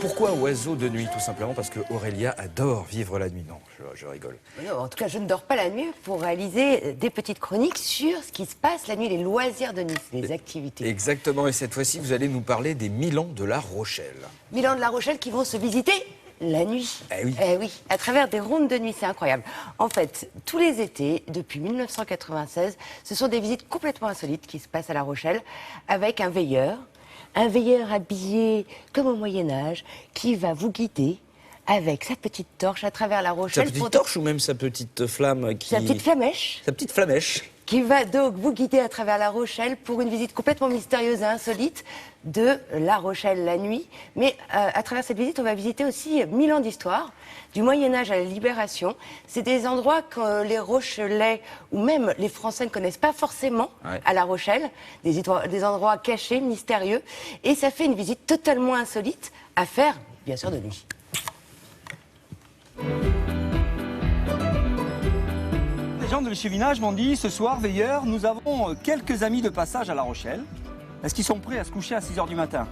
pourquoi oiseau de nuit? Tout simplement parce que Aurélia adore vivre la nuit. Non, je rigole. Non, en tout cas, je ne dors pas la nuit pour réaliser des petites chroniques sur ce qui se passe la nuit, les loisirs de Nice, les activités. Exactement, et cette fois-ci, vous allez nous parler des Milans de La Rochelle. Milans de La Rochelle qui vont se visiter la nuit. Eh oui. Oui, à travers des rondes de nuit, c'est incroyable. En fait, tous les étés, depuis 1996, ce sont des visites complètement insolites qui se passent à La Rochelle avec un veilleur habillé comme au Moyen-Âge qui va vous guider avec sa petite torche à travers La Rochelle. Sa petite torche ou même sa petite flamme qui... Sa petite flamèche. Sa petite flamèche. Qui va donc vous guider à travers La Rochelle pour une visite complètement mystérieuse et insolite de La Rochelle la nuit. Mais à travers cette visite, on va visiter aussi 1000 ans d'histoire, du Moyen-Âge à la Libération. C'est des endroits que les Rochelais ou même les Français ne connaissent pas forcément à La Rochelle, des endroits cachés, mystérieux. Et ça fait une visite totalement insolite à faire, bien sûr, de nuit. Les gens de l'échevinage m'ont dit, ce soir, veilleur, nous avons quelques amis de passage à La Rochelle. Est-ce qu'ils sont prêts à se coucher à 6 h du matin?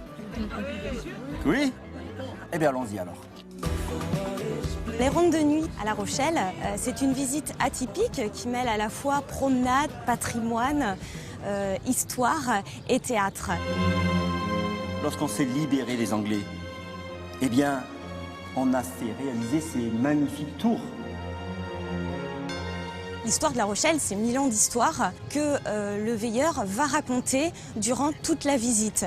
Oui? Eh bien, allons-y alors. Les rondes de nuit à La Rochelle, c'est une visite atypique qui mêle à la fois promenade, patrimoine, histoire et théâtre. Lorsqu'on s'est libéré des Anglais, eh bien, on a fait réaliser ces magnifiques tours. L'histoire de La Rochelle, c'est 1000 ans d'histoire que le veilleur va raconter durant toute la visite.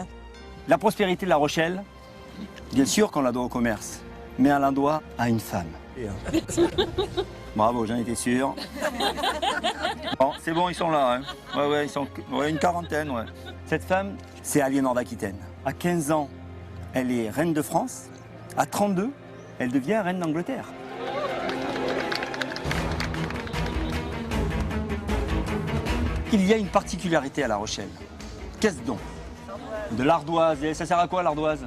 La prospérité de La Rochelle, bien sûr qu'on la doit au commerce, mais on la doit à une femme. Bravo, j'en étais sûr. Bon, c'est bon, ils sont là. Hein. Ouais, ils sont une quarantaine. Ouais. Cette femme, c'est Aliénor d'Aquitaine. À 15 ans, elle est reine de France. À 32, elle devient reine d'Angleterre. Il y a une particularité à La Rochelle. Qu'est-ce donc? De l'ardoise. Et ça sert à quoi l'ardoise?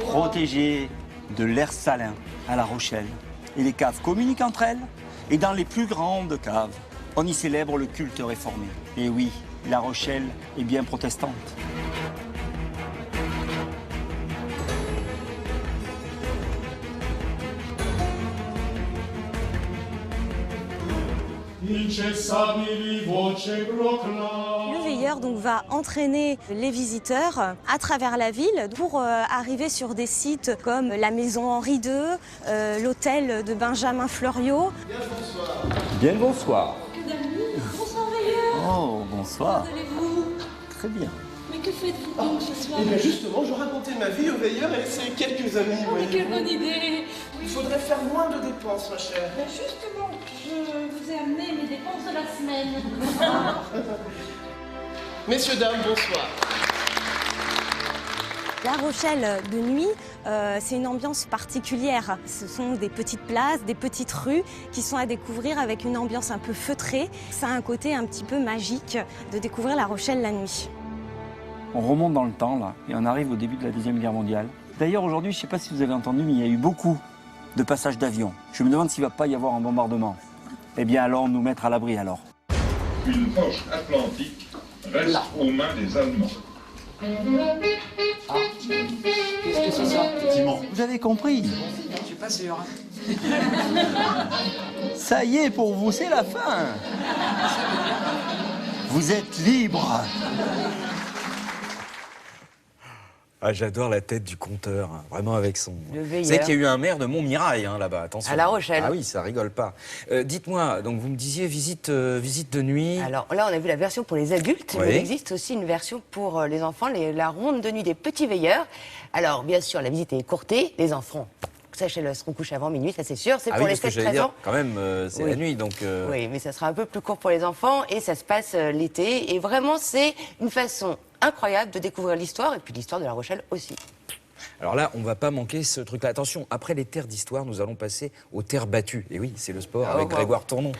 Protéger de l'air salin à La Rochelle. Et les caves communiquent entre elles. Et dans les plus grandes caves, on y célèbre le culte réformé. Et oui, La Rochelle est bien protestante. Le veilleur donc, va entraîner les visiteurs à travers la ville pour arriver sur des sites comme la maison Henri II, l'hôtel de Benjamin Fleuriot. Bien le bonsoir. Bonsoir veilleur. Oh, bonsoir. Comment allez-vous? Très bien. Mais que faites-vous donc ce soir? Eh bien justement, je racontais ma vie au veilleur et ses quelques amis. Oh, mais quelle bonne idée! Il faudrait faire moins de dépenses, ma chère. Ben justement, je vous ai amené mes dépenses de la semaine. Messieurs, dames, bonsoir. La Rochelle de nuit, c'est une ambiance particulière. Ce sont des petites places, des petites rues qui sont à découvrir avec une ambiance un peu feutrée. Ça a un côté un petit peu magique de découvrir La Rochelle la nuit. On remonte dans le temps, là, et on arrive au début de la Deuxième Guerre mondiale. D'ailleurs, aujourd'hui, je ne sais pas si vous avez entendu, mais il y a eu beaucoup de passages d'avions. Je me demande s'il ne va pas y avoir un bombardement. Eh bien, allons nous mettre à l'abri, alors. Une poche atlantique reste aux mains des Allemands. Qu'est-ce que c'est ça? Vous avez compris? Je suis pas sûr. Ça y est, pour vous, c'est la fin. Vous êtes libre. Ah, j'adore la tête du conteur, hein, vraiment avec son... Le Vous veilleur. savez qu'il y a eu un maire de Montmirail là-bas, attention. À La Rochelle. Ah oui, ça rigole pas. Dites-moi, donc vous me disiez visite de nuit. Alors là, on a vu la version pour les adultes, Oui. mais il existe aussi une version pour les enfants, la ronde de nuit des petits veilleurs. Alors, bien sûr, la visite est écourtée. Les enfants, sachez-le, seront couchés avant minuit, ça c'est sûr. C'est Ah pour oui, les parce que j'allais 7-13 dire, ans. quand même, c'est Oui. la nuit, donc... Oui, mais ça sera un peu plus court pour les enfants et ça se passe l'été. Et vraiment, c'est une façon incroyable de découvrir l'histoire et puis l'histoire de La Rochelle aussi. Alors là, on va pas manquer ce truc-là. Attention, après les terres d'histoire, nous allons passer aux terres battues. Et oui, c'est le sport avec Grégoire Tournon.